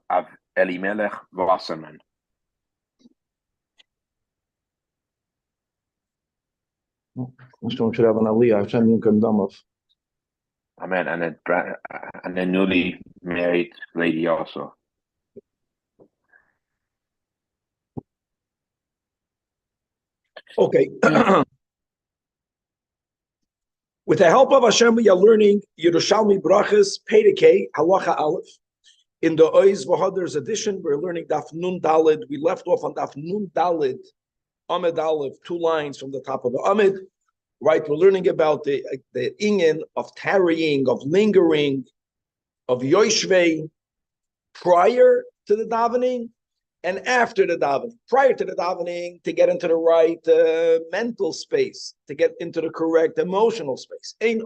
of Elimelech Wasserman. Hashem should have an aliyah. Hashem Yinkum Damov. Amen. And a newly married lady also. Okay. With the help of Hashem, we are learning Yerushalmi Brachas, Pedekei, Halacha Aleph. In the Oiz V'Hader's edition, we're learning Daf Nun Dalid. We left off on Daf Nun Dalid, Amid Aleph, 2 lines from the top of the Amid. Right, we're learning about the inyan of tarrying, of lingering, of Yoshvei, prior to the davening and after the davening. Prior to the davening, to get into the right mental space, to get into the correct emotional space. And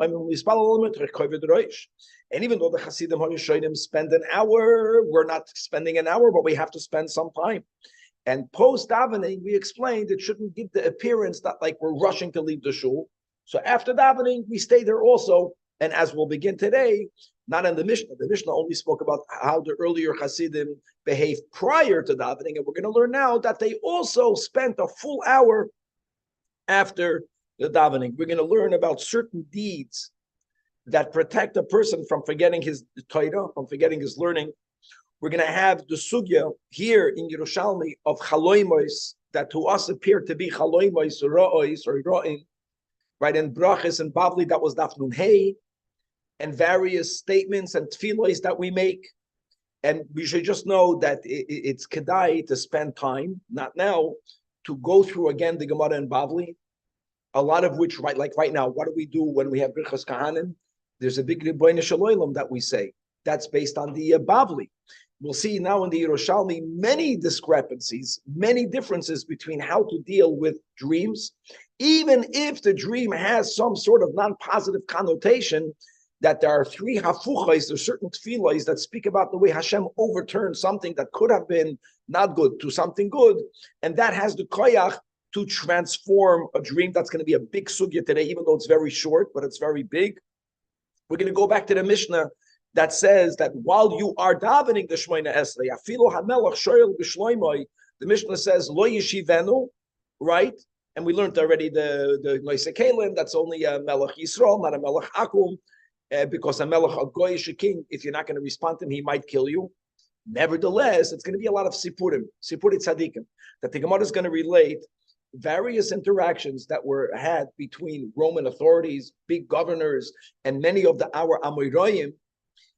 even though the Hasidim HaRishonim spend an hour, we're not spending an hour, but we have to spend some time. And post davening, we explained it shouldn't give the appearance that like we're rushing to leave the shul. So after davening, we stay there also. And as we'll begin today, not in the Mishnah. The Mishnah only spoke about how the earlier Hasidim behaved prior to davening, and we're going to learn now that they also spent a full hour after the davening. We're going to learn about certain deeds that protect a person from forgetting his Torah, from forgetting his learning. We're going to have the sugya here in Yerushalmi of chaloimos that to us appear to be chaloimos or ra'os or ra'im, right? And brachas and bavli, that was daf nun hey, and various statements and tefillos that we make. And we should just know that it's kedai to spend time, not now, to go through again the Gemara and Bavli, a lot of which, right now, what do we do when we have Birchas Kahanim? There's a big Rebbeinu Shalom that we say. That's based on the Bavli. We'll see now in the Yerushalmi many discrepancies, many differences between how to deal with dreams, even if the dream has some sort of non-positive connotation, that there are 3 hafuchos, there's certain tefillos that speak about the way Hashem overturned something that could have been not good to something good, and that has the koyach to transform a dream. That's going to be a big sugya today, even though it's very short, but it's very big. We're going to go back to the Mishnah that says that while you are davening the Shmoina Esrei, afilu hamelach shoyel b'shloimoi, the Mishnah says lo yeshivenu, right? And we learned already the Noise Kalim, that's only a Melech Yisrael, not a Melech Akum, because a Melech Agoyish king, if you're not going to respond to him, he might kill you. Nevertheless, it's going to be a lot of sipurim tzadikim, that the Gemara is going to relate various interactions that were had between Roman authorities, big governors, and many of our Amoraim,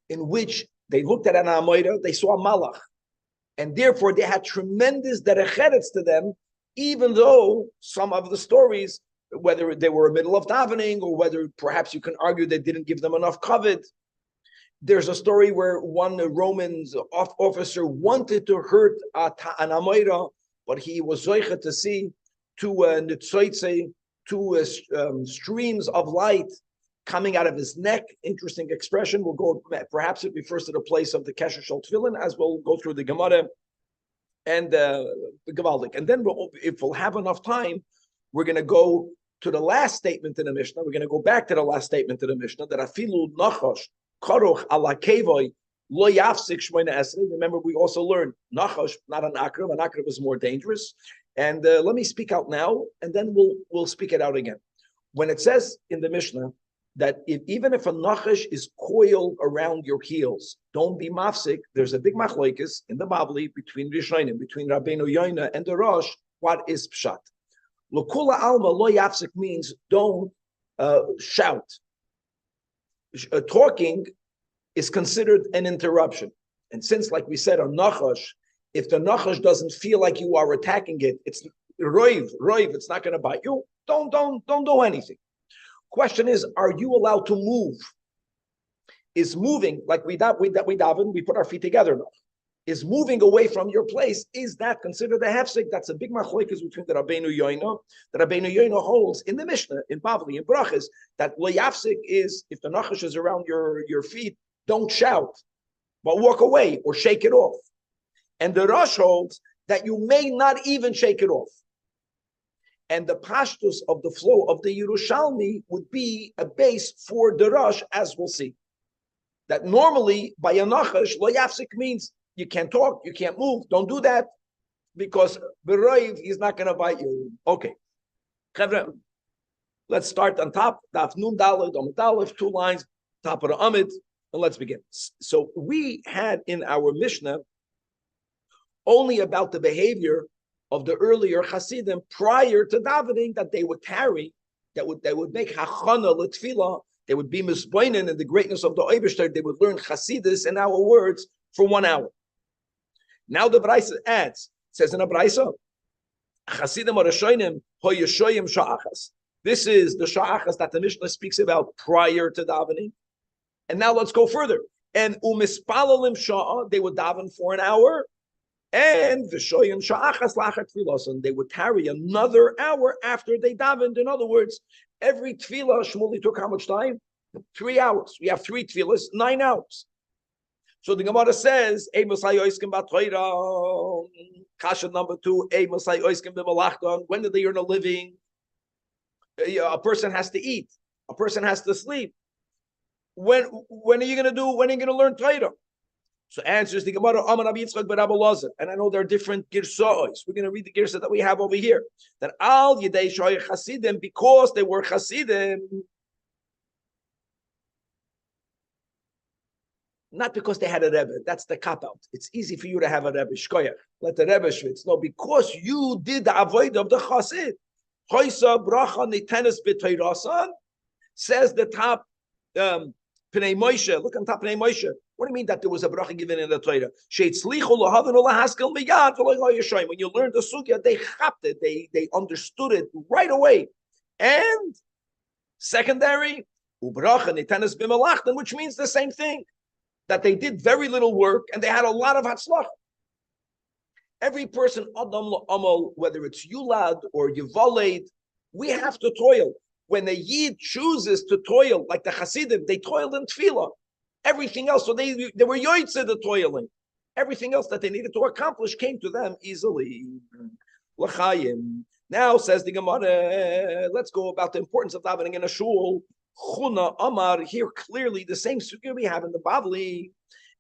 in which they looked at an Amoira, they saw a Malach, and therefore they had tremendous derecheretz to them, even though some of the stories, whether they were in the middle of davening or whether perhaps you can argue they didn't give them enough kavod. There's a story where one Roman officer wanted to hurt an Amoira, but he was zoicha to see two streams of light coming out of his neck. Interesting expression. We'll go, perhaps it refers to the place of the Kesher Shel Tefillin, as we'll go through the Gemara and the Gavaldik. And then if we'll have enough time, we're going to go to the last statement in the Mishnah. We're going to go back to the last statement in the Mishnah, that afilu nachash karoch ala kevoy lo yafsik shmoina esrei. Remember, we also learned nachash, not an akrav. An akrav is more dangerous. And let me speak out now, and then we'll speak it out again. When it says in the Mishnah that even if a nachash is coiled around your heels, don't be mafsik. There's a big machlokes in the Babli between Rishonim, between Rabbeinu Yoina and the Rosh. What is pshat? L'kula alma lo yafsik means don't shout. Talking is considered an interruption, and since, like we said, a nachash, if the nachash doesn't feel like you are attacking it, it's roiv. It's not going to bite you. Don't do anything. Question is, are you allowed to move? Is moving, like we daven, we put our feet together now. Is moving away from your place, is that considered a hefsek? That's a big machlokes between the Rabbeinu Yoina. The Rabbeinu Yoina holds in the Mishnah, in Bavli, in Brachas, that lo yafsek is, if the nachash is around your feet, don't shout, but walk away or shake it off. And the Rosh holds that you may not even shake it off. And the pashtus of the flow of the Yerushalmi would be a base for the Rosh, as we'll see. That normally, by a nachash, lo yafsik means You can't talk, you can't move. Don't do that because Beroiv, he's not going to bite you. Okay. Let's start on top. Daf Nun Daled, Amud Aleph, 2 lines, top of the Amid, and let's begin. So we had in our Mishnah only about the behavior of the earlier Hasidim prior to davening that they would carry, that would make hachana l'tfilah, they would be misboinen in the greatness of the Eibishter, they would learn Hasidus in our words for 1 hour. Now the Braisa adds, says in a Braisa, Hasidim Arashoinim hoyeshoyim sha'achas. This is the sha'achas that the Mishnah speaks about prior to davening. And now let's go further. And umispalalim sha'a, they would daven for 1 hour. And v'shoyim sha'achas lachat tfilasan, they would tarry another hour after they davened. In other words, every tefillah, Shmuley took how much time? 3 hours. We have 3 tefillahs, 9 hours. So the Gemara says, Kasha number 2, when did they earn a living? A person has to eat. A person has to sleep. When are you going to do? When are you going to learn Torah? So answers the Gemara, and I know there are different girsa'os. We're going to read the girsa that we have over here. That al yedei shoy chasidim, because they were chasidim, not because they had a Rebbe. That's the cop-out. It's easy for you to have a Rebbe. Shkoyach. Let the Rebbe schwitz. No, because you did the avoid of the chasid. Choysa bracha nitenes b'toirasan, says the top Pnei Moshe. Look on top Pnei Moshe. What do you mean that there was a bracha given in the Torah? When you learned the sugya, they chapped it. They understood it right away. And secondary, which means the same thing. That they did very little work and they had a lot of hatzlach. Every person, adam amal, whether it's yulad or yivaled, we have to toil. When a yid chooses to toil, like the Hasidim, they toiled in tefillah. Everything else, so they were yoytze the toiling. Everything else that they needed to accomplish came to them easily. L'chaim. Now says the Gemara, let's go about the importance of davening in a shul. Chuna Amar, here clearly the same sugya we have in the Bavli.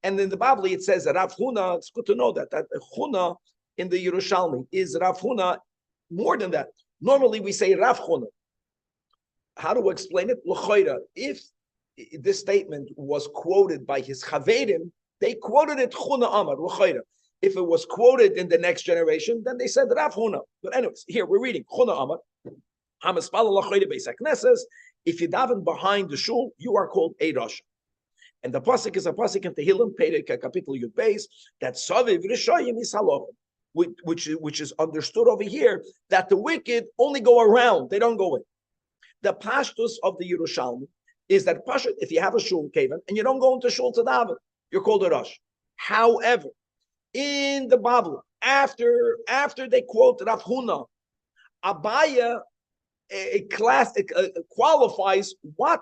And in the Bavli it says that Rav Huna, it's good to know that Chuna in the Yerushalmi is Rav Huna more than that. Normally we say Rav Huna. How to explain it? L'choira. If this statement was quoted by his Chaverim, they quoted it Chuna Amar, L'choira. If it was quoted in the next generation, then they said Rav Huna. But anyways, here we're reading Chuna Amar. If you daven behind the shul, you are called a Rosh. And the pasuk is a pasuk in Tehillim, Perek Kapitel Yud Beis, that Saviv Rishayim is Halom, which is understood over here that the wicked only go around, they don't go in. The pashtus of the Yerushalmi is that pashut, if you have a shul kaven and you don't go into shul to daven, you're called a Rosh. However, in the Bible, after they quote Rav Huna, Abaya qualifies what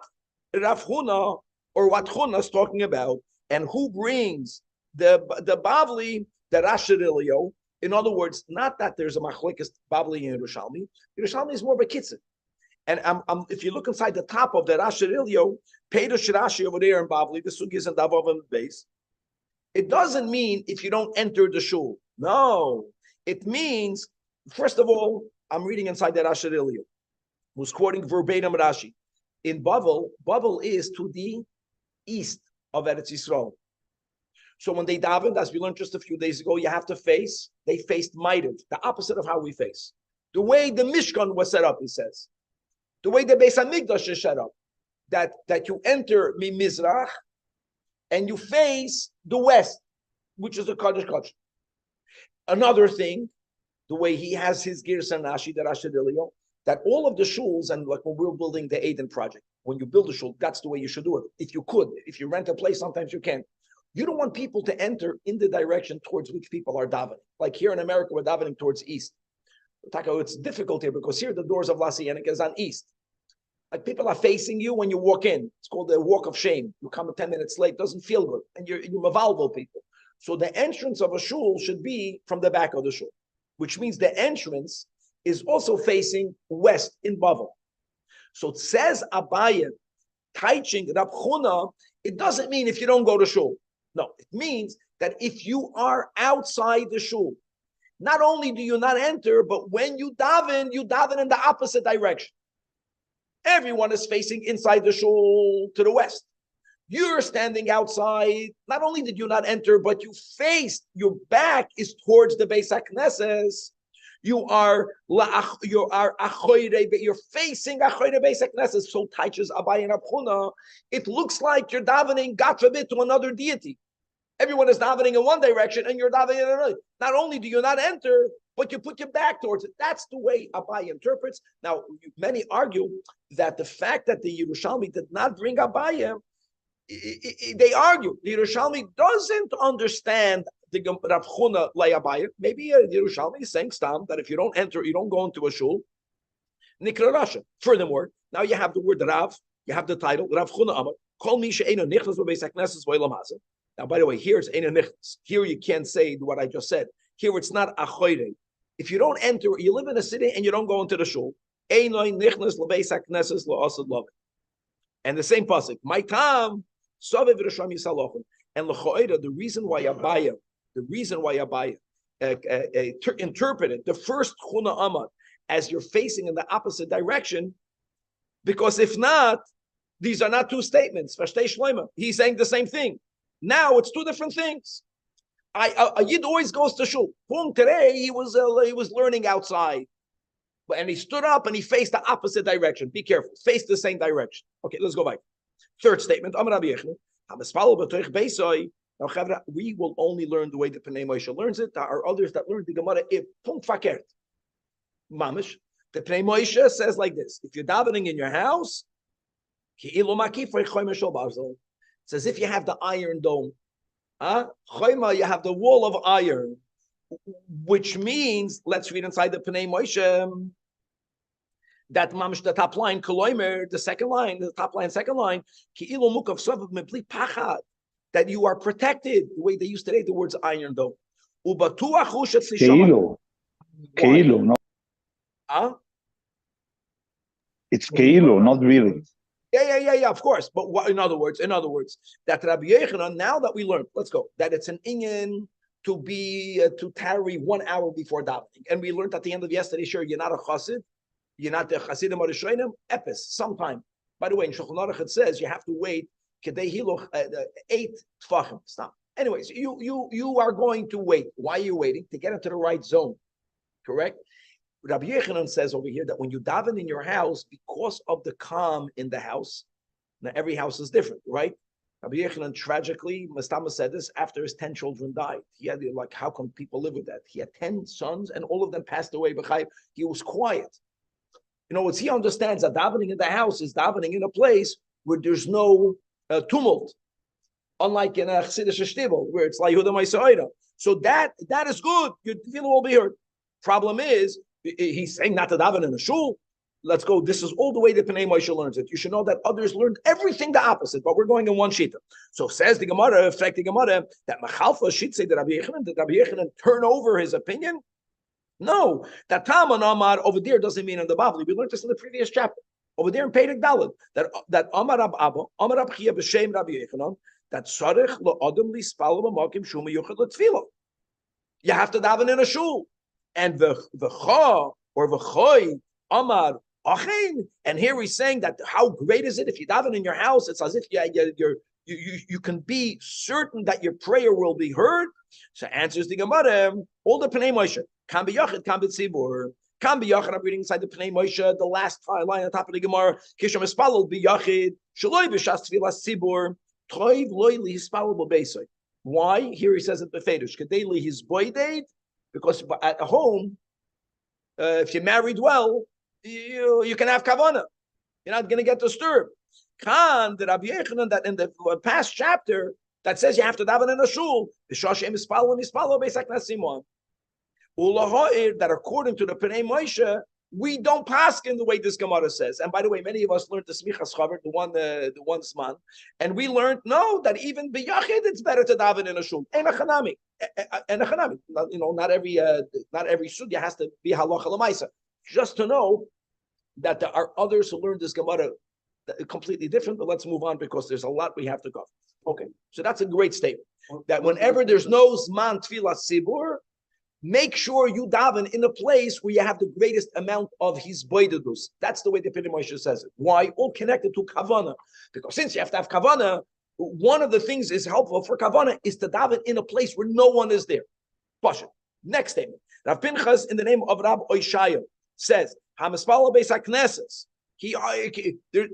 Rav Huna or what Huna is talking about, and who brings the Bavli, the Rashirilio. In other words, not that there's a machlekes Bavli in Yerushalmi. Yerushalmi is more of a kitzur. And if you look inside the top of the Rashirilio, Peirush Rashi over there in Bavli, the sugi is in Davov and base. It doesn't mean if you don't enter the shul. No, it means first of all, I'm reading inside the Rashirilio, who's quoting verbatim Rashi. In Bavel is to the east of Eretz Yisrael. So when they davened, as we learned just a few days ago, you have to face, they faced Maidav, the opposite of how we face. The way the Mishkan was set up, he says. The way the Beis HaMikdash is set up. That you enter Mimizrach and you face the west, which is the Kaddish Kodesh. Another thing, the way he has his Girs and Rashi, the Rashidilio, that all of the shuls, and like when we were building the Aiden project, when you build a shul, that's the way you should do it. If you could, if you rent a place, sometimes you can. You don't want people to enter in the direction towards which people are davening. Like here in America, we're davening towards east. It's difficult here because here the doors of La Cienega is on east. Like people are facing you when you walk in. It's called the walk of shame. You come 10 minutes late, doesn't feel good, and you're mavalvo people. So the entrance of a shul should be from the back of the shul, which means the entrance is also facing west in Bavel. So it says Abaye, teaching Rab Chuna, it doesn't mean if you don't go to shul. No, it means that if you are outside the shul, not only do you not enter, but when you daven in the opposite direction. Everyone is facing inside the shul to the west. You're standing outside. Not only did you not enter, but you faced, your back is towards the Beis HaKnesses. You're facing Achoyre Beis HaKnesses. So touches Abai and Abchuna. It looks like you're davening, God forbid, to another deity. Everyone is davening in one direction and you're davening in another. Not only do you not enter, but you put your back towards it. That's the way Abai interprets. Now, many argue that the fact that the Yerushalmi did not bring Abayim, they argue the Yerushalmi doesn't understand the Rav Chuna Abayim. Maybe the Yerushalmi is saying stam that if you don't enter, you don't go into a shul. Nikra Rasha. Furthermore, now you have the word Rav, you have the title Rav Chuna Amar. Kol mi she'eino nichnas b'beis hakneses v'olam hazeh. Now, by the way, here's eino nichnas. Here you can't say what I just said. Here it's not achoyre. If you don't enter, you live in a city and you don't go into the shul. Eino nichnas l'beis hakneses la'asad love. And the same pasuk. My tam. And the reason why Abaya interpreted the first Chuna Amad as you're facing in the opposite direction, because if not, these are not two statements. He's saying the same thing. Now it's two different things. A Yid always goes to shul. Boom, today he was learning outside, and he stood up and he faced the opposite direction. Be careful, face the same direction. Okay, let's go back. Third statement, now, we will only learn the way the Pnei Moshe learns it. There are others that learn the Gemara punkt fakert. Mamish, the Pnei Moshe says like this: if you're davening in your house, it's as if you have the iron dome. You have the wall of iron, which means, let's read inside the Pnei Moshe. That mamish, the top line, koloimer, the second line, the top line, second line, that you are protected. The way they use today, the words iron dome. Keilu, no. It's keilu, not really. Yeah. Of course, but what, in other words, that Rabbi Yochanan, now that we learned, let's go, that it's an inyan to be to tarry 1 hour before davening, and we learned at the end of yesterday. Sure, you're not a chassid. You're not the Chasidim or the Shreinim, epis, sometime. By the way, in Shulchan Aruch it says you have to wait 8 tfachim. Stop. Anyways, you are going to wait. Why are you waiting? To get into the right zone. Correct? Rabbi Yochanan says over here that when you daven in your house, because of the calm in the house, now every house is different, right? Rabbi Yochanan tragically, Mastama said this, after his 10 children died. He had, like, how can people live with that? He had 10 sons and all of them passed away. He was quiet. In other words, he understands that davening in the house is davening in a place where there's no tumult, unlike in a Chassidish shtibel, where it's like Yehuda Ma'aseh. So that is good. Your feeling will be heard. Problem is, he's saying not to daven in a shul. Let's go. This is all the way that Pnei Moshe learns it. You should know that others learned everything the opposite, but we're going in one shita. So says the Gemara, that Machalfa should say that Rabbi Yochanan turn over his opinion. No, that Talmud Amar over there doesn't mean in the Bible. We learned this in the previous chapter. Over there in Perek Daled, that Amar Rab Abba, Amar Rab Chia b'Shem Rabbi Yochanan, that Tzarich lo Adam lispal b'makim shuma yuchad l'tfila. You have to daven in a shul, and v'cha or v'choy Amar Achen. And here he's saying that how great is it if you daven in your house? It's as if you can be certain that your prayer will be heard. So answers the Gemara, all the Pnei Moshe. Kan b'yachid, kan b'tzibur. Kan b'yachid, I'm reading inside the Pnei Moshe, the last line on top of the Gemara. Kisham espalol b'yachid, shaloi b'shas tfilas tzibur, toiv loy lihispalol b'beisoi. Why? Here he says it b'feidush. Kedei lihisboideit, because at home, if you're married well, you can have kavanah. You're not going to get disturbed. Kan, the Rabbi Yochanan, that in the past chapter, that says you have to daven in a shul, that according to the Pnei Moshe, we don't pass in the way this Gemara says. And by the way, many of us learned the Smichas Chaver, the one Zman, and we learned that even b'yachid it's better to daven in a shul. En achanami. Not every sugya has to be halacha l'maisa. Just to know that there are others who learned this Gemara completely different. But let's move on because there's a lot we have to go. Okay, so that's a great statement. That whenever there's no Zman Tfilas Sibur, make sure you daven in a place where you have the greatest amount of his boidedus. That's the way the Pnei Moshe says it. Why? All connected to kavana. Because since you have to have kavana, one of the things is helpful for kavana is to daven in a place where no one is there. Pasha. Next statement. Rav Pinchas, in the name of Rab Oishaya, says, "Hamispala beis hakneses."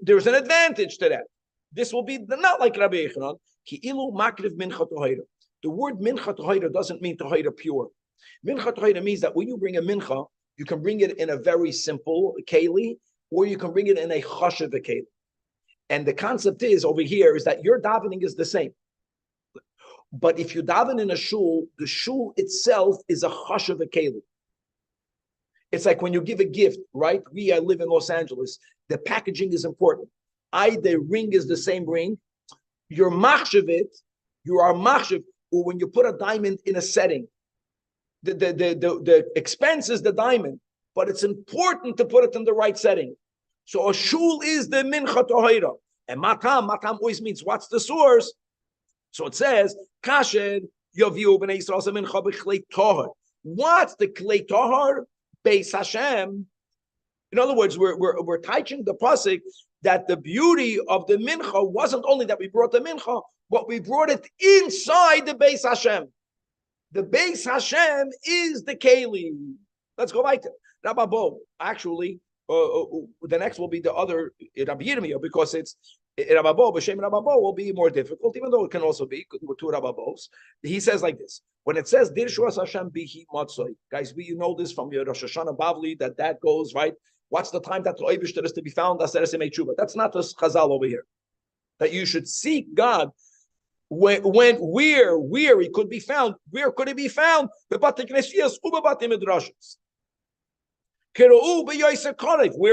There's an advantage to that. This will be not like Rabbi Yechanan. Ki ilu makriv mincha tohira. The word mincha tohira doesn't mean tohira pure. Mincha tohira means that when you bring a mincha, you can bring it in a very simple keli, or you can bring it in a chashav keli. And the concept is over here is that your davening is the same. But if you daven in a shul, the shul itself is a chashav keli. It's like when you give a gift, right? We live in Los Angeles. The packaging is important. The ring is the same ring. You're machshav it. You are machshav. Or when you put a diamond in a setting, the expense is the diamond, but it's important to put it in the right setting. So a shul is the mincha tohira. And matam always means what's the source? So it says, kashed yaviu b'nei Yisrael mincha b'chlei tohar. What's the klei tohar? Beis Hashem. In other words, we're teaching the pasuk that the beauty of the mincha wasn't only that we brought the mincha, but we brought it inside the Beis Hashem. The Beis Hashem is the keli. Let's go right there. Rabbi Bo, actually, the next will be the other Rabbi Yirmiyah, because it's Rabbi Bo, B'Shem Rabbi Bo will be more difficult, even though it can also be two Rabbi Bos. He says like this: when it says Dirshuas Hashem bihi matzoi, guys, you know this from your Rosh Hashanah Bavli that goes right. What's the time that the Oibishter is to be found? That's That's not the Chazal over here. That you should seek God where he could be found. Where could he be found? Where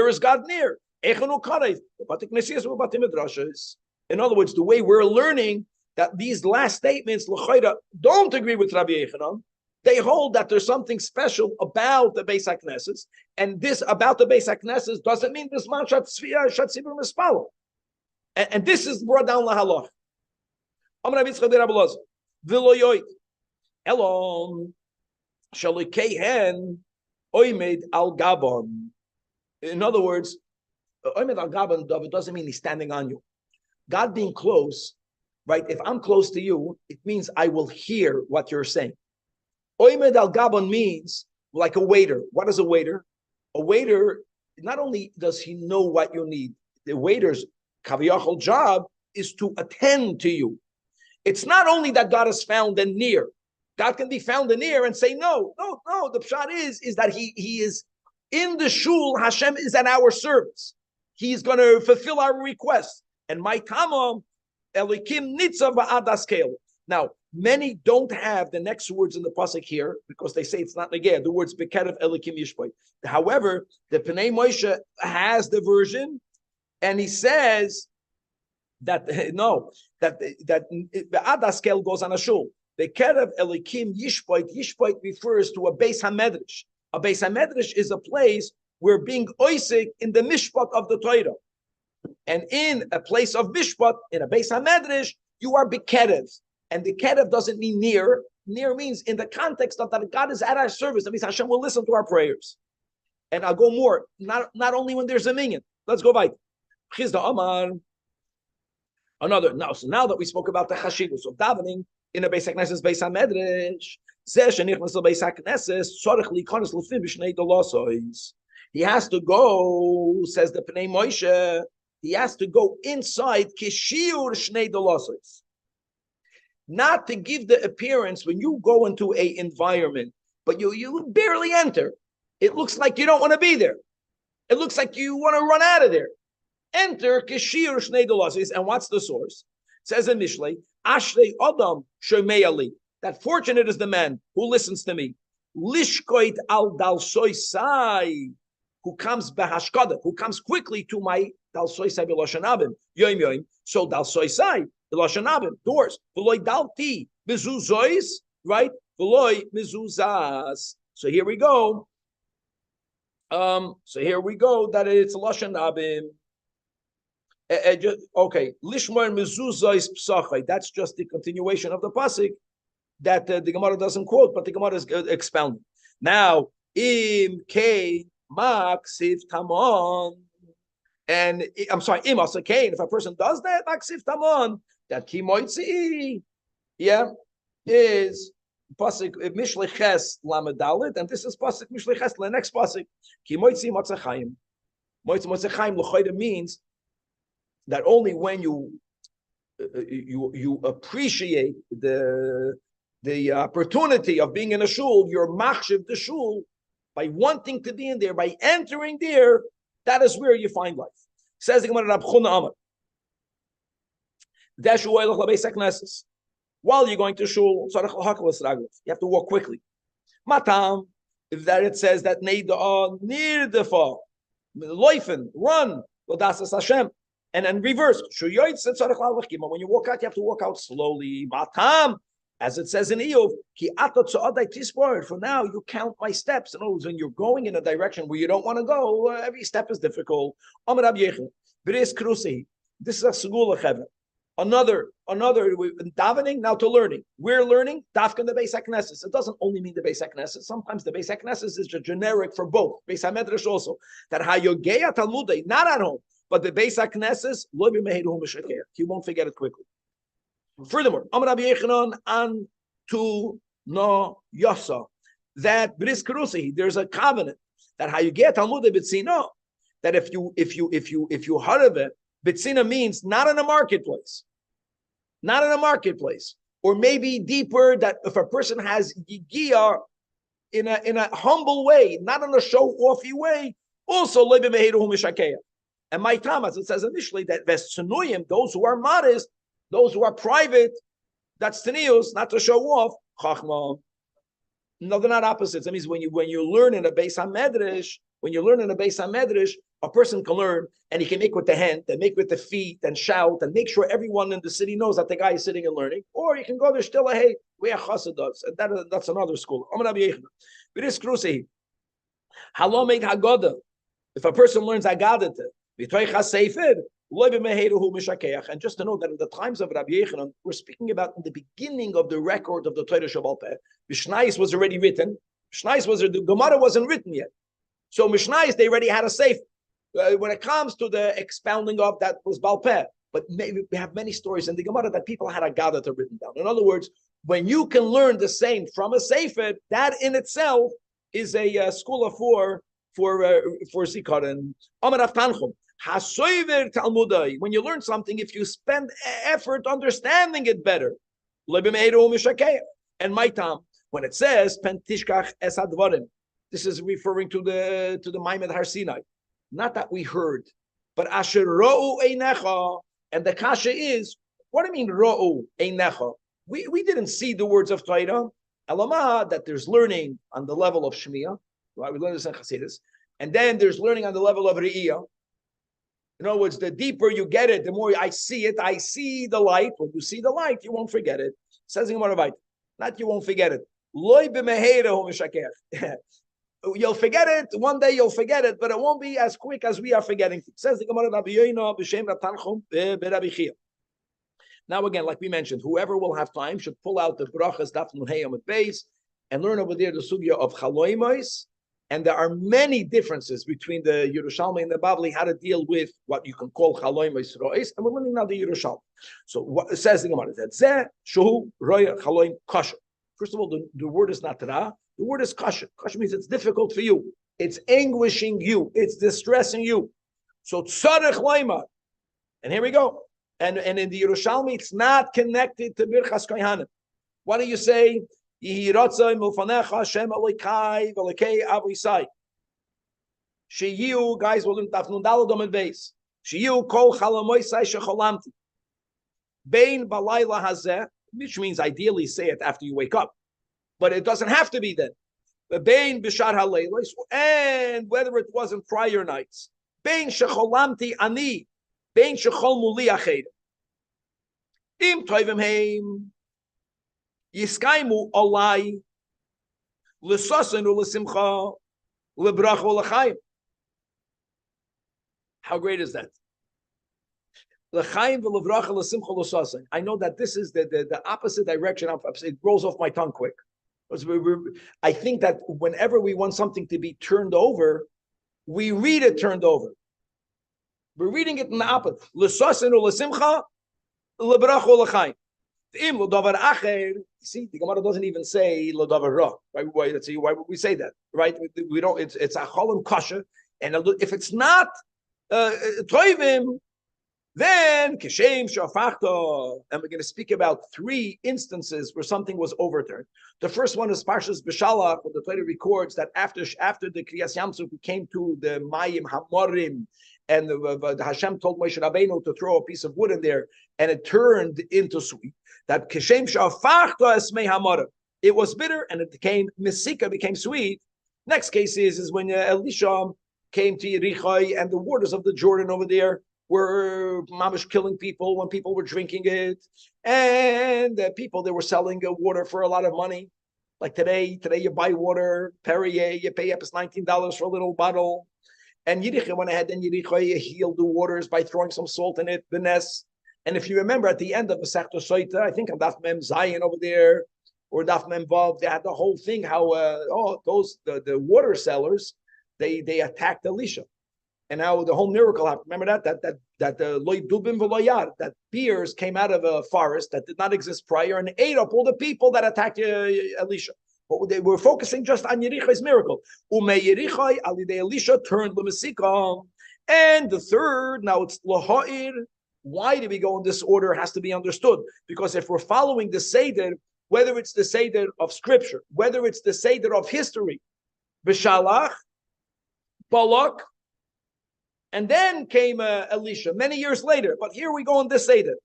is God near? In other words, the way we're learning that these last statements don't agree with Rabbi Yechanan. They hold that there's something special about the Beis HaKnesses, and this about the Beis HaKnesses doesn't mean this man shatzibur mispalo. And this is brought down lahalach. Amar Rabbi Yitzchak Rabbi Elazar v'lo yoid elon shalikehen oimed al gabon. In other words, oimed al gabon, David, doesn't mean he's standing on you. God being close, right? If I'm close to you, it means I will hear what you're saying. Oimed al gabon means like a waiter. What is a waiter? A waiter, not only does he know what you need, the waiter's kaviyachol job is to attend to you. It's not only that God is found and near. God can be found and near and say, no. The pshat is that he is in the shul. Hashem is at our service. He's going to fulfill our requests. And my tamam, elikim nitzav ba'adas kel. Now, many don't have the next words in the pasuk here because they say it's not negeh. The words bekerev elikim yishpoit. However, the Pnei Moshe has the version, and he says that that be'adas kel goes on a shul. Bekerev elikim yishpoit. Yishpoit refers to a beis hamedrash. A beis hamedrash is a place where being oisik in the mishpat of the Torah. And in a place of mishpat, in a beis hamedrash, you are bekerev. And the kerev doesn't mean near. Near means in the context of that God is at our service. That means Hashem will listen to our prayers. And I'll go more. Not only when there's a minyan. Let's go by. Chizda Amar. Another. Now that we spoke about the chashivus of davening in a Beis HaKnesses, Beis HaMedrash, he has to go, says the Pnei Moshe, he has to go inside Kishiur Shnei Dolosos. Not to give the appearance when you go into a environment, but you barely enter. It looks like you don't want to be there. It looks like you want to run out of there. Enter Kishir Shnei Dolosos. And what's the source? It says in Mishlei, Ashrei Adam Shomei Ali. That fortunate is the man who listens to me. Lishkoit al dalsoisai, who comes behashkada, who comes quickly to my dalsoisai b'loshanabim yoim yoim. So dalsoisai b'loshanabim doors. V'loy dalti mezuzos, right? V'loy mezuzas. So here we go. That it's loshanabim. Okay, lishmar mezuzah is psachai. That's just the continuation of the pasuk that the Gemara doesn't quote, but the Gemara is expounding. Now, im k maksiv tamon, and I'm sorry, im asa kain. If a person does that, maksiv tamon, that kimoitzi, is pasuk mishleches lamedalit, and this is pasuk mishleches the next pasuk kimoitzi matzachaim. Matzachaim l'chayda means that only when you appreciate the opportunity of being in a shul, you're machshiv the shul by wanting to be in there, by entering there. That is where you find life. Says the Gemara Rab Chuna Amar. While you're going to shul, you have to walk quickly. Matam, if that it says that neida near the fall, loifen, run, l'dasas Hashem. And then reverse. When you walk out, you have to walk out slowly. Matam, as it says in Eov, for now, you count my steps. In other words, when you're going in a direction where you don't want to go, every step is difficult. This is a segula. Another davening now to learning. We're learning dafka the Beis HaKnesses. It doesn't only mean the Beis HaKnesses. Sometimes the Beis HaKnesses is just generic for both. Beis HaMedrash also. That hayogeya talmudei, not at home. But the Beis HaKnesses, he won't forget it quickly. Furthermore, Rabbi Yechanan an tu no yasa, that bris karusi, there's a covenant that how you get Talmud b'tzina, that if you heard of it, b'tzina means not in a marketplace, or maybe deeper, that if a person has yigia in a humble way, not in a show-offy way, also lebe meheruhu mishakeya. And my time, as it says initially, that vestzunuyim, those who are modest, those who are private, that's tenius, not to show off, chachma. No, they're not opposites. That means when you learn in a Beis HaMedrash, a person can learn and he can make with the hand, and make with the feet, and shout, and make sure everyone in the city knows that the guy is sitting and learning. Or you can go there still, hey, we are chassados, and that's another school. But it's cruci. Halomed Haggadah. If a person learns Haggadah, and just to know that in the times of Rabbi Yechanan, we're speaking about in the beginning of the record of the Torah Shabbat Peh. Mishnayos was already written. The Gemara wasn't written yet. So Mishnayos, they already had a sefer. When it comes to the expounding of that was Baal Peh. But maybe we have many stories in the Gemara that people had a Haggadah written down. In other words, when you can learn the same from a sefer, that in itself is a skula for Zikaron. Amar Rav Tanchum. When you learn something, if you spend effort understanding it better, and my time, when it says pentishkach es hadvarim, this is referring to the Maimed Har Sinai. Not that we heard, but asher ro'u einecha, and the kasha is, what do you mean ro'u einecha? We didn't see the words of Torah. Elama, that there's learning on the level of Shmiya, right? We learn this in Chassidus, and then there's learning on the level of Re'iyah. In other words, the deeper you get it, the more I see it. I see the light. When you see the light, you won't forget it. Says in Gemara, not you won't forget it. You'll forget it. One day you'll forget it, but it won't be as quick as we are forgetting. Says the Gemara, now again, like we mentioned, whoever will have time should pull out the brachas daf nun hey amud beis and learn over there the sugya of chaloimos. And there are many differences between the Yerushalmi and the Bavli, how to deal with what you can call chaloimos rois, and we're learning now the Yerushalmi. So what it says the Gemara, that zeh shuhu roya chaloim kasher. First of all, the word is not ra, the word is kasher. Kasher means it's difficult for you, it's anguishing you, it's distressing you. So tzarech loima, and here we go. And in the Yerushalmi, it's not connected to birchas kohanim. What do you say? Yehi ratzai milfanecha Hashem Elokai v'Elokei Avosai. Sheyu, guys, we'll learn Daf Nun Daled Amud Beis. Sheyu kol chalamoisai shecholamti. Bein balayla hazeh, which means ideally say it after you wake up, but it doesn't have to be then. Bein b'shar haleilos, and whether it wasn't prior nights. Bein shecholamti ani, bein shechol muli ached. Im toivim heim. Yiskaimu olai l'sosenu l'simcha l'bracha l'chaim. How great is that? L'chaim v'levracha l'simcha l'sasin. I know that this is the opposite direction. It rolls off my tongue quick. I think that whenever we want something to be turned over, we read it turned over. We're reading it in the opposite. L'sasin or l'simcha, l'vracha l'chaim. Im l'davar acher. See, the Gemara doesn't even say l'davar ra. Right? Why would we say that? Right? We don't. It's a cholim kasha, and if it's not toivim. Then Kishem Shafachta, and we're going to speak about 3 instances where something was overturned. The first one is Parshas B'Shalach, where the Torah records that after the Kriyas Yamsuf, we came to the Mayim Hamorim, and the Hashem told Moshe Rabbeinu to throw a piece of wood in there, and it turned into sweet. That Kishem Shafachta Esmei Hamorim. It was bitter, and it became Mesika, became sweet. Next case is when Elisha came to Yerichai, and the waters of the Jordan over there were mamish killing people when people were drinking it, and people they were selling water for a lot of money. Like today you buy water, Perrier, you pay up $19 for a little bottle. And Yerichai went ahead and Yerichai healed the waters by throwing some salt in it, Benes. And if you remember at the end of the Masechta Soita, I think on Daf Mem Zayin over there, or Daf Mem Vav, they had the whole thing how the water sellers they attacked Elisha. And now the whole miracle happened. Remember that the loy dubim v'loyar, that bears came out of a forest that did not exist prior and ate up all the people that attacked Elisha. But they were focusing just on Yerichai's miracle. Ume Yerichai alidei Elisha turned l'mesikam. And the third, now it's laha'ir. Why do we go in this order? Has to be understood, because if we're following the seder, whether it's the seder of scripture, whether it's the seder of history, B'Shalach, Balak. And then came Elisha many years later. But here we go on this Seder.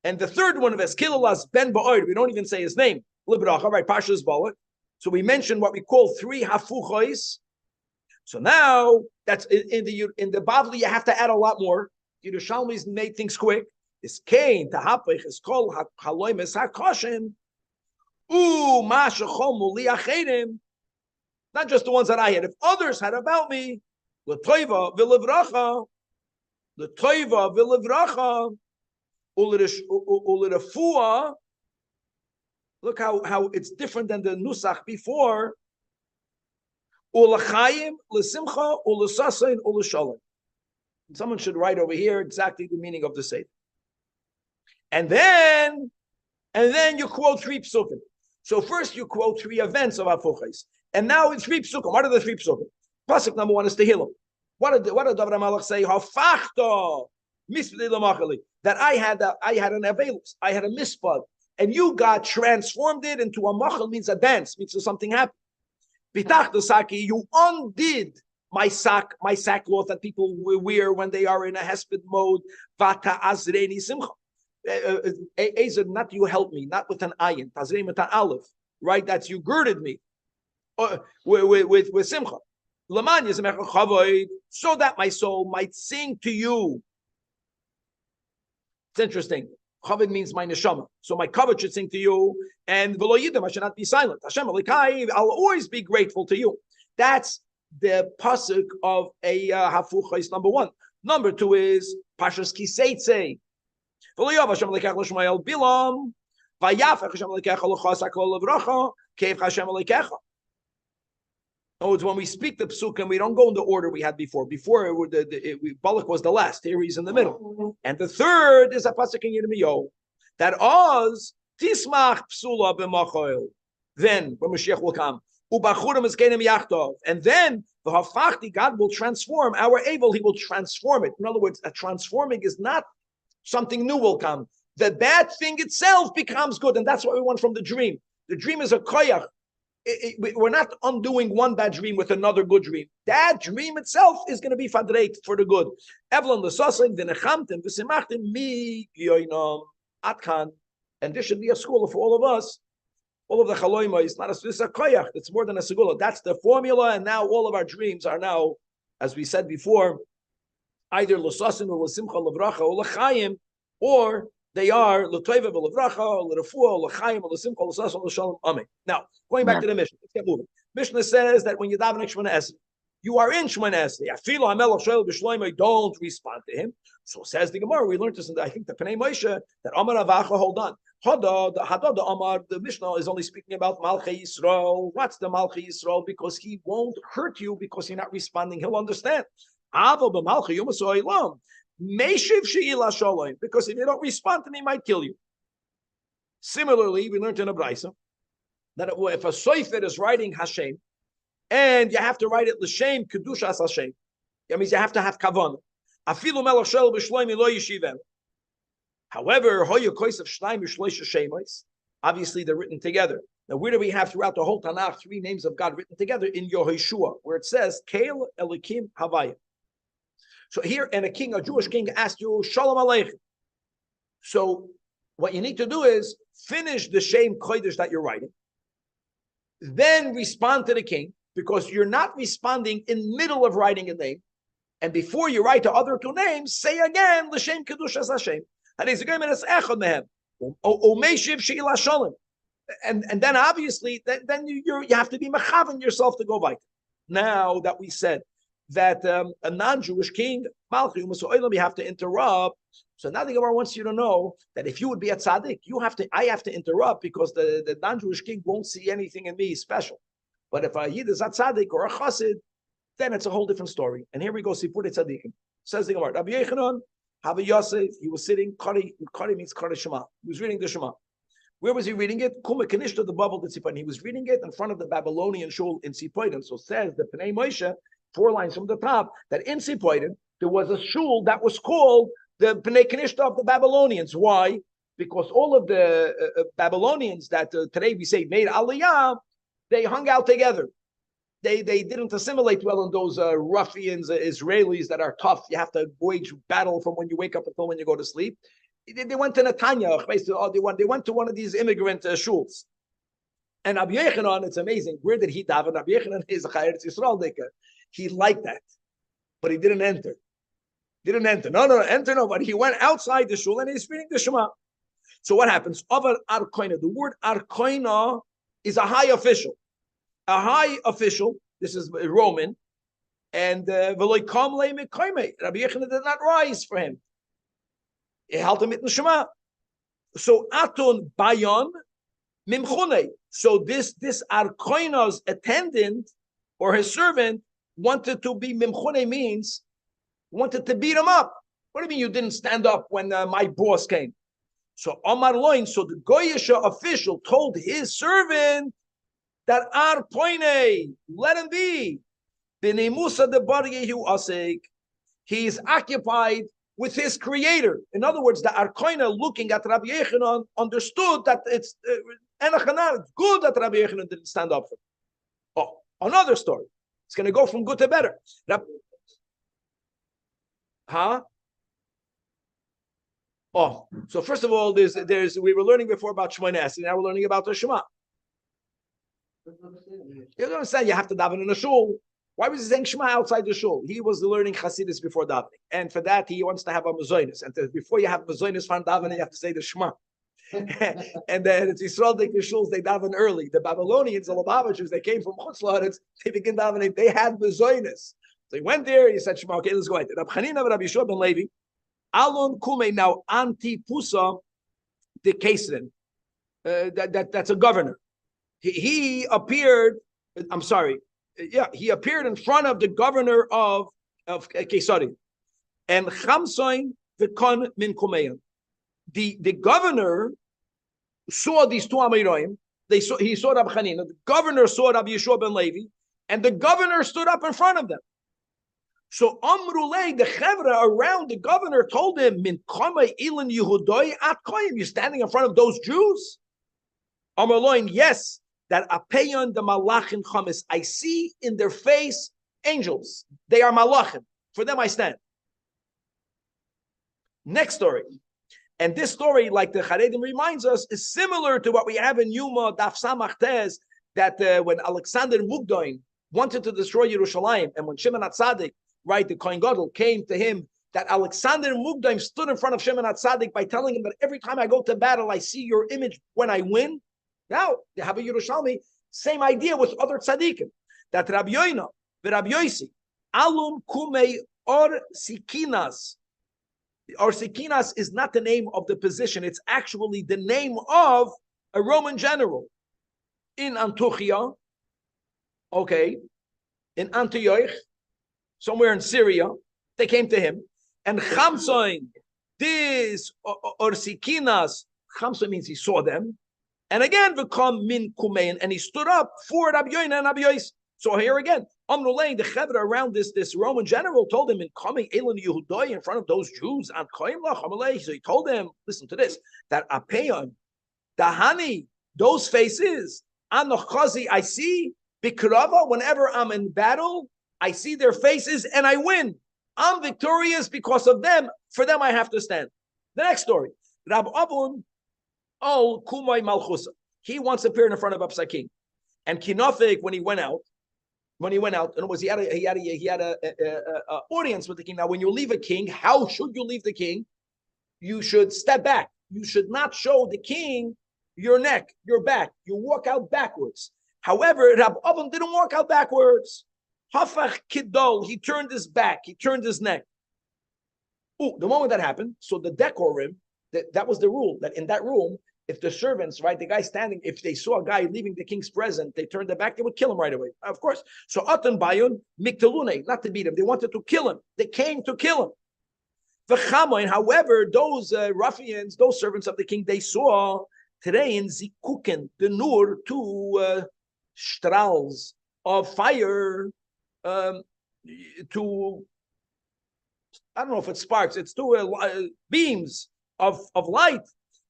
And the third one of Eskilalas ben Ba'od, we don't even say his name. Libracha, right? Parshas Balak. So we mentioned what we call 3 hafuchos. So now that's in the Bavli, you have to add a lot more. Yerushalmi's made things quick. Is Cain tahapich is called haloimes hakoshem. Mashachom liachedim. Not just the ones that I had. If others had about me. L'toiva v'levracha, l'toiva v'levracha, u'lerefua. Look how it's different than the nusach before. U'lachayim, l'simcha, u'lesasein, u'leshalom. Someone should write over here exactly the meaning of the Seder. And then you quote 3 psukim. So first you quote 3 events of Hafuchos, and now it's 3 psukim. What are the 3 psukim? Pasuk number 1 is Tehillim. What did David HaMelech say? Hafachta misbedei lamachali. That I had an avelus, I had a mispad, and you God transformed it into a machal, means a dance, means something happened. Bitachta saki, you undid my sackcloth that people wear when they are in a hesped mode. Vata azreini simcha. Ezer, not you help me, not with an ayin. Tazrein with an aleph, right? That's you girded me with simcha. So that my soul might sing to you. It's interesting. Chavod means my neshama. So my kavod should sing to you, and v'lo yidam, I should not be silent. Hashem Elikai, I'll always be grateful to you. That's the pasuk of a hafuchos number 1. Number 2 is Pashas Kiseitze. V'lo yav Hashem Elikach l'shmayel bilam, v'yafech Hashem Elikach l'chas hakol levracha, kev Hashem Elikach. Oh, it's when we speak the psukim, we don't go in the order we had before. Before, Balak was the last. Here he's in the middle. And the third is a pasuk in Yirmiyahu that Oz tismach psula b'machoil. Then, when Mashiach will come, ubachurim is kenim yachtov. And then, the hafachti, God will transform our evil. He will transform it. In other words, a transforming is not something new will come. The bad thing itself becomes good. And that's what we want from the dream. The dream is a koyach. We're not undoing one bad dream with another good dream. That dream itself is going to be fadreit for the good. And this should be a school for all of us. All of the chaloima is not a koyach. It's more than a segula. That's the formula. And now all of our dreams are now, as we said before, either l'sasin or l'simcha l'vracha or l'chayim, or they are l'toiva v'levracha, l'refua, l'chaim, l'simcha, l'sason, l'shalom. Amen. Now, going back to the Mishnah, let's get moving. Mishnah says that when you daven Shemona Esrei, you are in Shemona Esrei. Afilu HaMelech Shoel B'Shloimeh, don't respond to him. So says the Gemara, we learned this in I think the Pnei Moshe, that Amar Avacha, hold on. The Amar, the Mishnah is only speaking about Malchei Yisrael. What's the Malchei Yisrael? Because he won't hurt you because you're not responding. He'll understand. Because if you don't respond, then he might kill you. Similarly, we learned in a Braisa that if a soifer is writing Hashem, and you have to write it l'shem kedushas Hashem, that means you have to have kavanah. Afilu melech shel b'shloimi lo yeshivem. However, hoya kois of shnaim b'shloisha shemais. Obviously, they're written together. Now, where do we have throughout the whole Tanakh 3 names of God written together? In Yehoshua, where it says Kael Elikim Havaya. So here, and a Jewish king asked you Shalom Aleichem. So what you need to do is finish the Shem Kodesh that you're writing, then respond to the king, because you're not responding in the middle of writing a name. And before you write the other 2 names, say again, L'Shem Kedushas Hashem. And then obviously, then you have to be mechaven yourself to go right. Now that we said that a non-Jewish king, you have to interrupt. So now the Gemara wants you to know that if you would be a tzaddik, I have to interrupt, because the non-Jewish king won't see anything in me special. But if a Yid is a tzaddik or a chassid, then it's a whole different story. And here we go, Sipur tzaddikim. Says the Gemara, Rabbi Yechanan, Rabbi Yosef, he was sitting, Kari means Kari Shema. He was reading the Shema. Where was he reading it? Kuma Kanishta, the bubble to Tzipoidan. He was reading it in front of the Babylonian shul in Tzipoidan. So says the Pnei Moshe, 4 lines from the top, that in Tzipoidan, there was a shul that was called the Pnei Kanishta of the Babylonians. Why? Because all of the Babylonians that today we say made Aliyah, they hung out together. They didn't assimilate well in those ruffians, Israelis that are tough. You have to wage battle from when you wake up until when you go to sleep. They went to Netanya. They went to one of these immigrant shuls. And Rabbi Yechanan, it's amazing. Where did he daven? Rabbi Yechanan is a Chayeretz Yisrael Deka. He liked that, but he didn't enter. No. But he went outside the shul and he's reading the Shema. So what happens? Avar Arkoina. The word Arkoina is a high official. A high official. This is Roman. And Rabbi Yechanan did not rise for him. He held him in the Shema. So Aton Bayon Mimchune. So this Arkoina's attendant or his servant wanted to be Mimchune, means wanted to beat him up. What do you mean you didn't stand up when my boss came? So Omar Loin, so the Goyisha official told his servant that Arkoine, let him be. B'nei Musa de Bar Yehu Asik. He is occupied with his creator. In other words, the Arkoina looking at Rabbi Yechanan understood that it's good that Rabbi Yechanan didn't stand up for him. Oh, another story. It's going to go from good to better. Oh, so first of all, we were learning before about Shemona Esrei, now we're learning about the Shema. You don't understand, you have to daven in a shul. Why was he saying Shema outside the shul? He was learning Hasidus before davening. And for that, he wants to have a mazoinus. And before you have mazoinus for davening, you have to say the Shema. And then it's Yisrael, the shuls, they daven early. The Babylonians, the Lubavitchers, they came from Chutz La'aretz, they begin davening, they had mazoinus. So he went there, he said Shema, okay, let's go ahead. Rab Chanina, Rabbi Yeshua ben Levi, Alon Kume, now Antipusa, the Kesrin. That's a governor. He appeared, he appeared in front of the governor of Kesari. And Chamsoin v'kon min kumeyan. The governor saw these 2 Amiroim. He saw Rab Chanina. The governor saw Rabbi Yeshua ben Levi, and the governor stood up in front of them. So Amrulei, the Chevra around the governor, told him, Min Kama Ilan Yehudoi at Koyim. You're standing in front of those Jews? Amruloi, yes. That Apeyon the Malachim Chamis, I see in their face angels. They are Malachim. For them I stand. Next story. And this story, like the Charedim reminds us, is similar to what we have in Yuma, Daf Samach Tez, that when Alexander Mugdoin wanted to destroy Yerushalmi, and when Shimon HaTzadik, right, the Kohen Gadol, came to him, that Alexander Mugdoin stood in front of Shimon HaTzadik by telling him that every time I go to battle, I see your image when I win. Now, you have a Yerushalmi, same idea with other tzaddikim, that Rabbi Yoina, Rabbi Yosi, Alum kume or sikinas. Or sikinas is not the name of the position. It's actually the name of a Roman general in Antiochia. Okay, in Antioch, somewhere in Syria. They came to him. And Chamsoin, this or sikinas, Chamsoin means he saw them. And again, become min kumein, and he stood up for Rabbi Yoina and Rabbi Yois. So here again, Amnulain, the Chevra around this Roman general told him in coming Elon Yehudoy in front of those Jews and so he told them, listen to this, that Apeon, Dahani, those faces, Anochazi, I see, Bikrava, whenever I'm in battle, I see their faces and I win. I'm victorious because of them. For them, I have to stand. The next story, Rab Abun, Kumai Malchusa. He once appeared in front of Upside King. And Kinofik, when he went out, and it was he had a audience with the king. Now, when you leave a king, how should you leave the king? You should step back. You should not show the king your neck, your back. You walk out backwards. However, Rab Avon didn't walk out backwards. Hafach Kidol, he turned his back, he turned his neck. The moment that happened, so the decorum, that was the rule, that in that room, if the servants, right, the guy standing, if they saw a guy leaving the king's presence, they turned their back, they would kill him right away. Of course. So Atan Bayun, Miktalune, not to beat him, they wanted to kill him. They came to kill him. V'chamoin, however, those ruffians, those servants of the king, they saw today in Zikuken, the Nur, two strahls of fire, to, I don't know if it's sparks, it's two beams of light,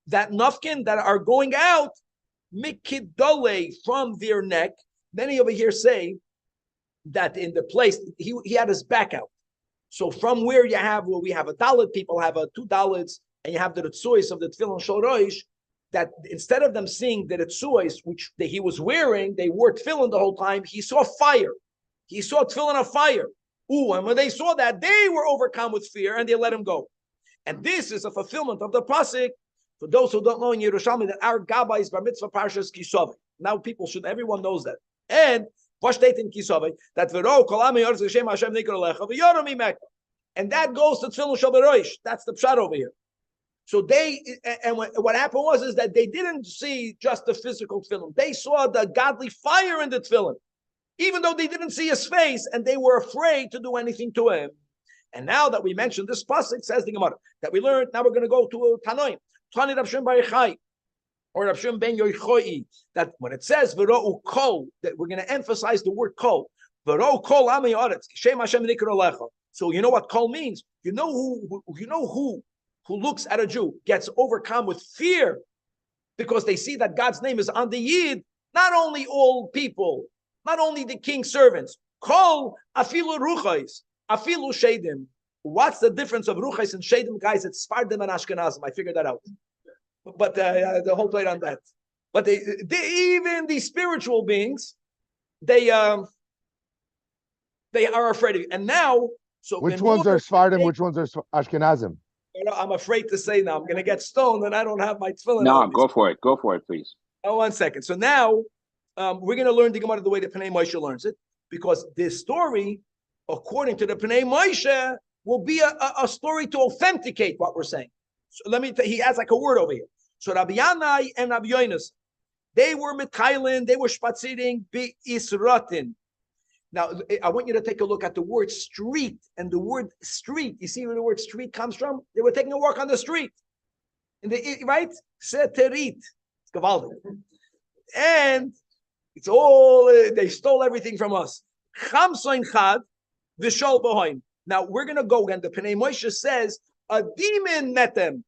that nafkin that are going out mikidole from their neck. Many over here say that in the place he had his back out. So from where you have we have a dalit, people have a $2, and you have the ritzuis of the tefillin shel roish. That instead of them seeing the ritzuis which he was wearing, they wore tefillin the whole time. He saw fire. He saw tefillin of fire. And when they saw that, they were overcome with fear and they let him go. And this is a fulfillment of the pasuk. For those who don't know in Yerushalmi, that our Gaba is Bar Mitzvah Parshas Kisavai. Now everyone knows that. And Vashteit in Kisavai, that V'ro Kol Ami Yorz Hashem Hashem Nikra Lecha V'Yoram Imek. And that goes to Tefillin Shel Beroish. That's the pshat over here. So what happened is that they didn't see just the physical tefillin. They saw the godly fire in the tefillin, even though they didn't see his face, and they were afraid to do anything to him. And now that we mentioned this pasuk, says the Gemara, that we learned, now we're going to go to Tanoim. Tani Rav Shimon Bar Yochai, or Rav Shimon ben Yochai, that when it says V'ro'u kol, that we're going to emphasize the word kol. V'ro'u kol ami yoretz, Shem Hashem nikra lecha. So you know what kol means? You know who looks at a Jew gets overcome with fear because they see that God's name is on the Yid. Not only all people, not only the king's servants. Kol afilu ruchais, afilu shedim. What's the difference of ruchais and shedim, guys? It's Sfardim and Ashkenazim. I figured that out. But the whole plate on that. But even the spiritual beings, they are afraid of you. And now, so which ones are Sfardim? Which ones are Ashkenazim? I'm afraid to say now. I'm going to get stoned, and I don't have my tefillin. No, go for it. Go for it, please. Oh, 1 second. So now we're going to learn the Gemara the way the Pnei Moshe learns it, because this story, according to the Pnei Moshe, will be a story to authenticate what we're saying. So he adds like a word over here. So Rabbi Yanai and Rabbi Yonas, they were mitkailin, they were spatziring bi isratin. Now, I want you to take a look at the word street and the word street. You see where the word street comes from? They were taking a walk on the street. Right? Seterit. It's Gavaldi. And it's all, they stole everything from us. Chamsoin chad, v'shol bohoin. Now, we're going to go again. The Pnei Moshe says, a demon met them.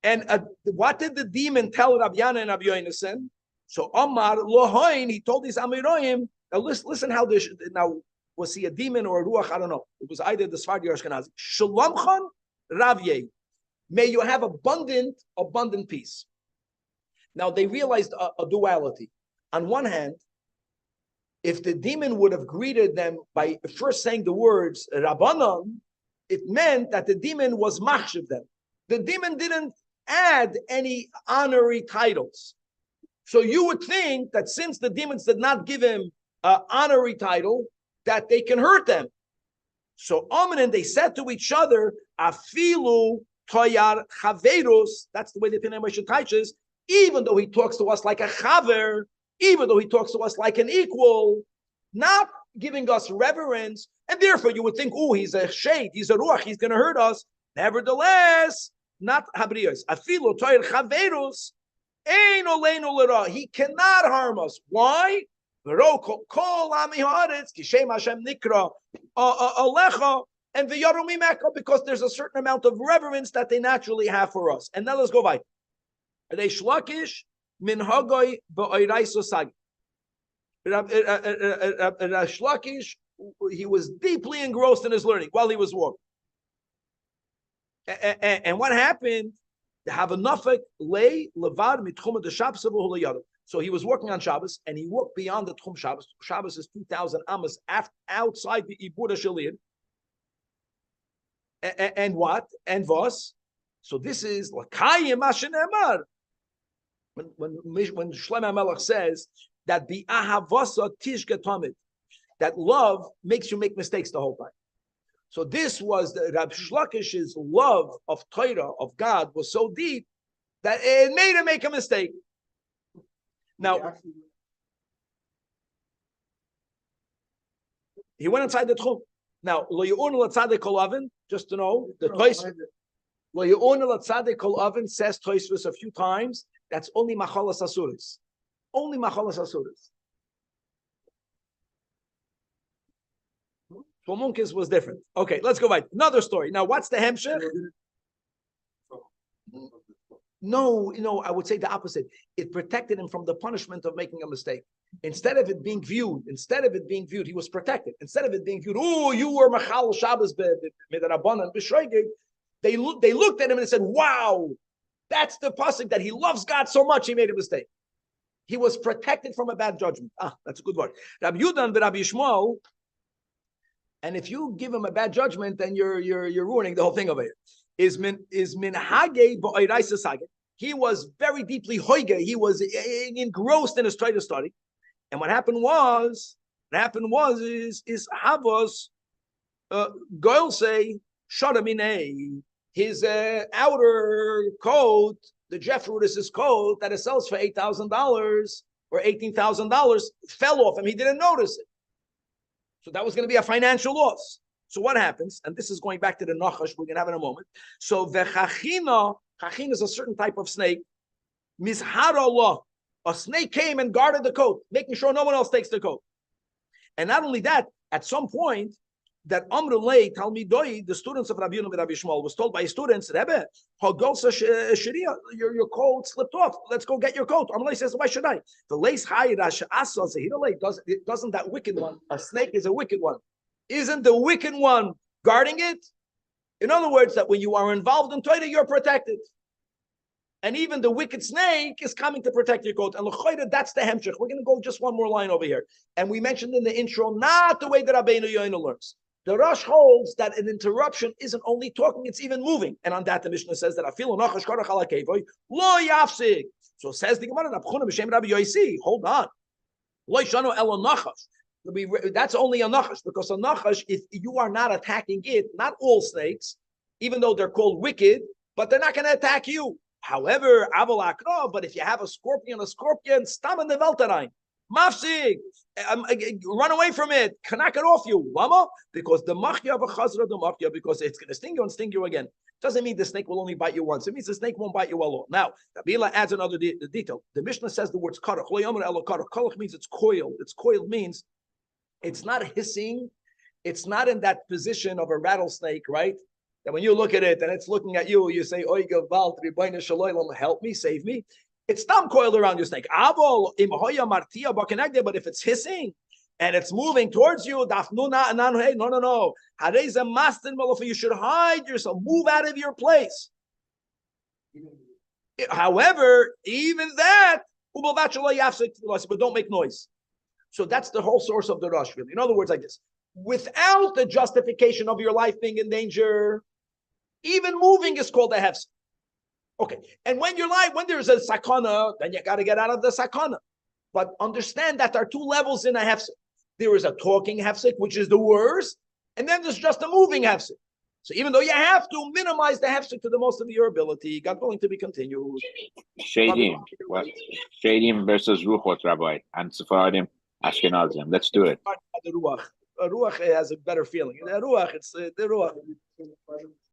And what did the demon tell Rabbi Yana and Rabbi Yonasan? So Omar Lohoin, he told these Amiroim, now listen how this, now was he a demon or a ruach? I don't know. It was either the Sfardi or Ashkenazi. Shalomchon Ravye, may you have abundant peace. Now they realized a duality. On one hand, if the demon would have greeted them by first saying the words Rabbanon, it meant that the demon was machshiv them. The demon didn't add any honorary titles. So you would think that since the demons did not give him an honorary title, that they can hurt them. So Amanin, they said to each other, Afilu toyar chaverus. That's the way the Pinay Moshe teaches. Even though he talks to us like a chaver, even though he talks to us like an equal, not giving us reverence, and therefore you would think, oh, he's a shade, he's a ruach, he's going to hurt us. Nevertheless, not habriyos. Afilu toyar chaverus. He cannot harm us. Why? And because there's a certain amount of reverence that they naturally have for us. And now let's go by. Reish Lakish minhagoi ba'oraisa sagi. Reish Lakish, he was deeply engrossed in his learning while he was walking. And what happened? They have a nafek lay levad mitchum de Shabbos v'hulayadu. So he was working on Shabbos, and he walked beyond the Tchum Shabbos. Shabbos is 2,000 amas outside the Ibur Shalid. And what? And Vos. So this is Lakayim Ashenemar. When Shlomo HaMelech says that the Ahavasa Tishka Tamid, that love makes you make mistakes the whole time. So this was the Rab Shlakish's love of Torah, of God, was so deep that it made him make a mistake. Now, he went inside the Tchum. Now, Lo Ye'un L'Tzadek Kol Oven, just to know, the Tosfos, Lo Ye'un L'Tzadek Kol Oven says Tosfos a few times, that's only Machalas Asuris. Only Machalas Asuris. Shlomunkis was different. Okay, let's go back. Another story. Now, what's the Hemshech? No, I would say the opposite. It protected him from the punishment of making a mistake. Instead of it being viewed, he was protected. Instead of it being viewed, oh, you were Machal Shabbos Midrabanan B'Shreigig, they looked at him and said, wow, that's the pasuk that he loves God so much he made a mistake. He was protected from a bad judgment. That's a good word. Rabbi Yudan and Rabbi Yishmael, and if you give him a bad judgment, then you're ruining the whole thing over here. Is min hage ba'iraisa sage. He was very deeply hoige. He was engrossed in his Torah study. And what happened was Havos Goel say Shadamine. His outer coat, the Jeffrudis's coat that it sells for $8,000 or $18,000 fell off him. He didn't notice it. So that was going to be a financial loss. So what happens? And this is going back to the Nachash we're going to have in a moment. So v'chachina, chachin is a certain type of snake. Mizhar Allah, a snake came and guarded the coat, making sure no one else takes the coat. And not only that, at some point, that Amrulay Talmidoi, the students of Rabbi Yonah and Rabbi Shmuel, was told by his students, Rebbe, your coat slipped off. Let's go get your coat. Amrulay says, why should I? The lace doesn't that wicked one? A snake is a wicked one. Isn't the wicked one guarding it? In other words, that when you are involved in Torah, you're protected. And even the wicked snake is coming to protect your coat. And that's the hemshech. We're going to go just one more line over here. And we mentioned in the intro, not the way that Rabbeinu Yoina learns. The Rosh holds that an interruption isn't only talking, it's even moving. And on that, the Mishnah says that lo yafsig. So says the Gemara, hold on. Lo yishanu elo nachash. That's only a nachash, because a nachash, if you are not attacking it, not all snakes, even though they're called wicked, but they're not going to attack you. However, aval akra, but if you have a scorpion, stam in the velterein, mafsig, run away from it, knock it off you. Lama? Because the machya of a chazra, the machya, because it's going to sting you and sting you again. Doesn't mean the snake will only bite you once. It means the snake won't bite you alone. Now, Rabbi adds another detail. The Mishnah says the words karach. Karach means it's coiled. It's coiled means it's not hissing. It's not in that position of a rattlesnake, right? That when you look at it and it's looking at you, you say, "Oy gavalt ribono shaloylam, help me, save me." It's thumb coiled around your snake. But if it's hissing and it's moving towards you, no. You should hide yourself. Move out of your place. However, even that, but don't make noise. So that's the whole source of the rush, really. In other words, like this. Without the justification of your life being in danger, even moving is called a hefsek. Okay, and when there's a sakana, then you got to get out of the sakana. But understand that there are two levels in a hefsek. there is a talking hefsek, which is the worst, and then there's just a moving hefsek. So even though you have to minimize the hefsek to the most of your ability, God willing to be continued. Shadim. What? Shadim versus Ruchot, Rabbi, and Sephardim, Ashkenazim. Let's do it. The Ruach. Ruach has a better feeling. The Ruach, it's the Ruach.